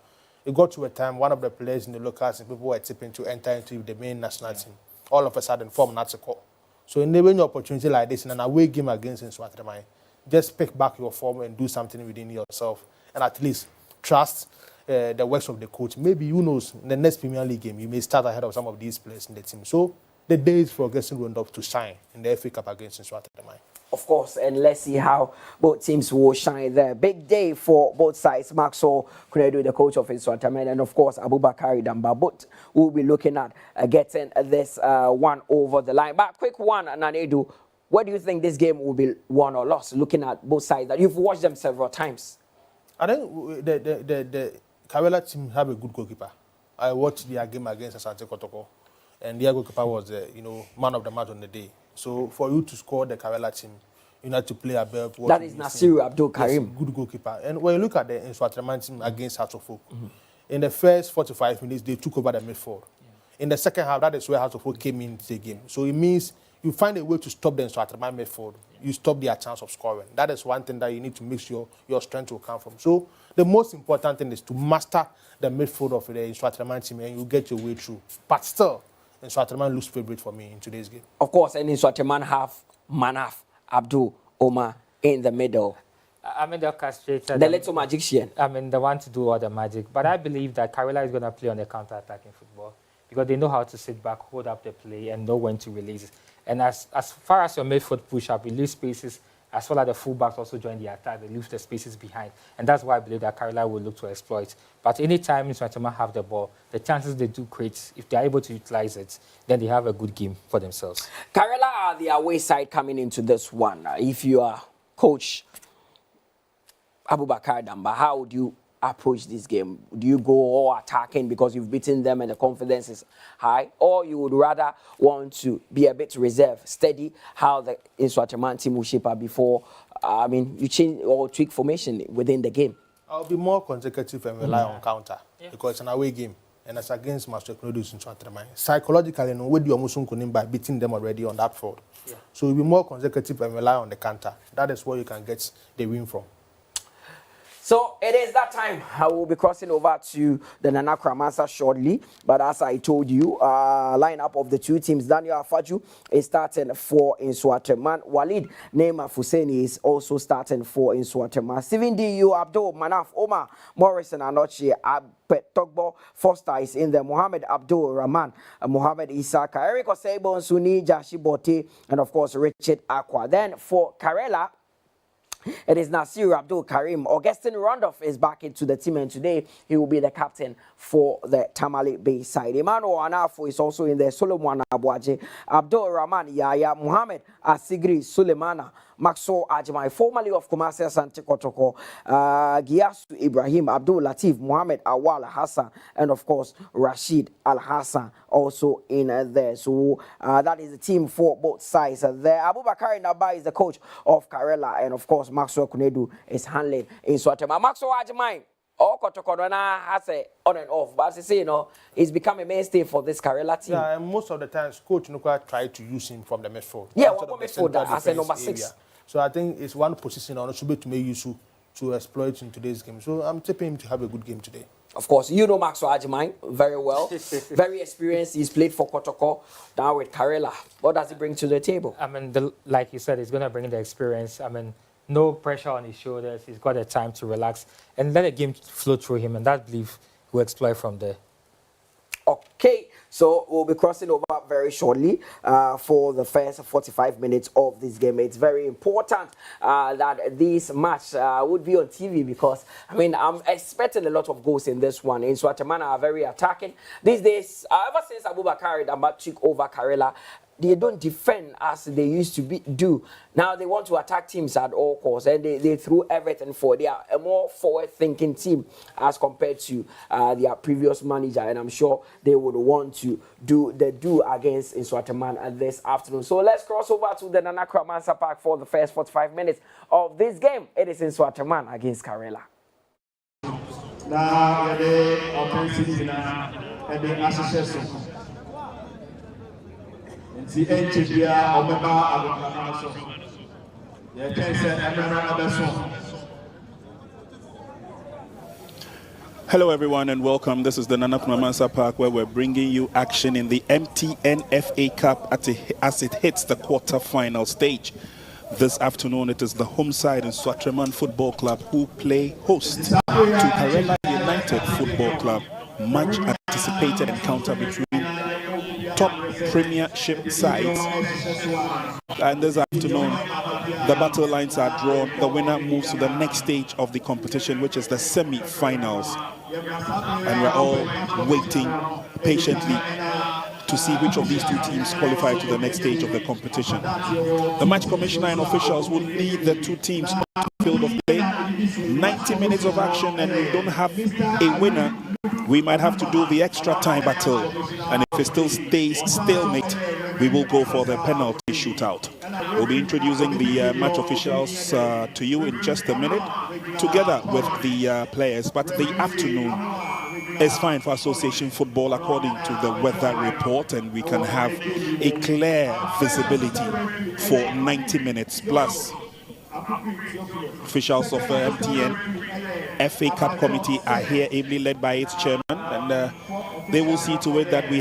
Speaker 1: It got to a time, one of the players in the locals and people were tipping to enter into the main national team. All of a sudden, form not to call. So in an opportunity like this, in an away game against Nsoatreman, just pick back your form and do something within yourself. And at least trust the works of the coach. Maybe, who knows, in the next Premier League game, you may start ahead of some of these players in the team. So the day is for Augustine Randolph to shine in the FA Cup against Nsoatreman.
Speaker 2: Of course, and let's see how both teams will shine there. Big day for both sides. Maxwell Kunedu, the coach of Nsoatreman, and of course, Abubakar Damba. But we'll be looking at getting this one over the line. But quick one, Nanedu, Where do you think this game will be won or lost? Looking at both sides, that you've watched them several times.
Speaker 1: I think the Karela team have a good goalkeeper. I watched their game against Asante Kotoko, and their goalkeeper was man of the match on the day. So for you to score the Karela team, you need to play above.
Speaker 2: That is Nasiru Abdul Karim.
Speaker 1: Yes, good goalkeeper. And when you look at the Nsoatreman team against Hearts of Oak, in the first 45 minutes, they took over the midfield. In the second half, that is where Hearts of Oak came into the game. So it means you find a way to stop the Nsoatreman midfield. You stop their chance of scoring. That is one thing that you need to make sure your strength will come from. So the most important thing is to master the midfield of the Nsoatreman team, and you get your way through. But still, Nsoatreman looks favorite for me in today's game.
Speaker 2: Of course, and Nsoatreman have Manaf Abdul Omar in the middle.
Speaker 3: I mean, the orchestrator.
Speaker 2: The little magician.
Speaker 3: I mean, the one to do all the magic. But I believe that Karela is going to play on the counter-attacking football because they know how to sit back, hold up the play, and know when to release it. And as far as your midfield push up, you leave spaces, as well as the fullbacks also join the attack. They leave the spaces behind. And that's why I believe that Karela will look to exploit. But anytime Nsoatreman have the ball, the chances they do create, if they're able to utilize it, then they have a good game for themselves.
Speaker 2: Karela are the away side coming into this one. If you are Coach Abubakar Damba, how would you approach this game? Do you go all attacking because you've beaten them and the confidence is high, or you would rather want to be a bit reserved, steady how the Nsoatreman team will shape up before, you change or tweak formation within the game?
Speaker 1: I'll be more consecutive and rely on counter because it's an away game and it's against Master Knodus in Nsoatreman. Psychologically, we do almost by beating them already on that field. Yeah. So you'll be more consecutive and rely on the counter. That is where you can get the win from.
Speaker 2: So it is that time. I will be crossing over to the Nana Kramansa shortly. But as I told you, lineup of the two teams, Daniel Afaju is starting for Nsoatreman. Walid Neymar Fuseni is also starting for Nsoatreman. Steven D.U. Abdul Manaf Omar Morrison Anochi Togbo Foster is in there. Mohammed Abdul Rahman, Mohammed Isaka, Eric Osebo Suni, Jashi Bote, and of course Richard Aqua. Then for Karela, it is Nasir Abdul Karim. Augustine Randolph is back into the team, and today he will be the captain for the Tamale Bay side. Emmanuel Anafo is also in there. Solomon Abuaje, Abdul Rahman Yaya, Muhammad Asigri Sulemana, Maxo Ajmai, formerly of Kumasi Asante Kotoko, Giasu Ibrahim, Abdul Latif, Muhammad Awal Hassan, and of course Rashid Al Hassan also in there. So that is the team for both sides. There, Abubakar Naba is the coach of Karela, and of course Maxwell Kunedu is handling Nsoatreman. Maxwell Ajmai, Kotokodona has a on and off, but as I say, he's become a mainstay for this Karela team.
Speaker 1: Yeah, and most of the times, Coach Nuka tried to use him from the midfield.
Speaker 2: Yeah, one midfielder as a number 6.
Speaker 1: Area. So I think it's one position on should be to make use to exploit in today's game. So I'm tipping him to have a good game today.
Speaker 2: Of course, you know Maxwell Ajimai very well. Very experienced. He's played for Kotoko, now with Karela. What does he bring to the table?
Speaker 3: I mean, like you said, he's going to bring the experience. I mean, no pressure on his shoulders. He's got the time to relax and let the game flow through him, and that belief will exploit from there.
Speaker 2: Okay, so we'll be crossing over very shortly for the first 45 minutes of this game. It's very important that this match would be on TV because, I'm expecting a lot of goals in this one. Nsoatreman are very attacking. These days, ever since Abubakar Damba took over Karela, they don't defend as they used to do. Now they want to attack teams at all costs, and they threw everything for. They are a more forward-thinking team as compared to their previous manager, and I'm sure they would want to do against Nsoatreman this afternoon. So let's cross over to the Nana Kramansa Park for the first 45 minutes of this game. It is Nsoatreman against Karela.
Speaker 5: Now the offensive and the association. The NTBA Omeba
Speaker 8: Hello everyone and welcome. This is the Nana Kramansa Park where we're bringing you action in the MTN FA Cup as it hits the quarter-final stage. This afternoon it is the home side Nsoatreman Football Club who play host to Karela United Football Club. Much anticipated encounter between top premiership sides, and this afternoon the battle lines are drawn. The winner moves to the next stage of the competition, which is the semi-finals, and we're all waiting patiently to see which of these two teams qualify to the next stage of the competition. The match commissioner and officials will lead the two teams to the field of play. 90 minutes of action, and we don't have a winner. We might have to do the extra time battle, and if it still stays stalemate, we will go for the penalty shootout. We'll be introducing the match officials to you in just a minute, together with the players. But the afternoon is fine for association football according to the weather report, and we can have a clear visibility for 90 minutes plus. Officials of MTN FA Cup committee are here, ably led by its chairman, and they will see to it that we have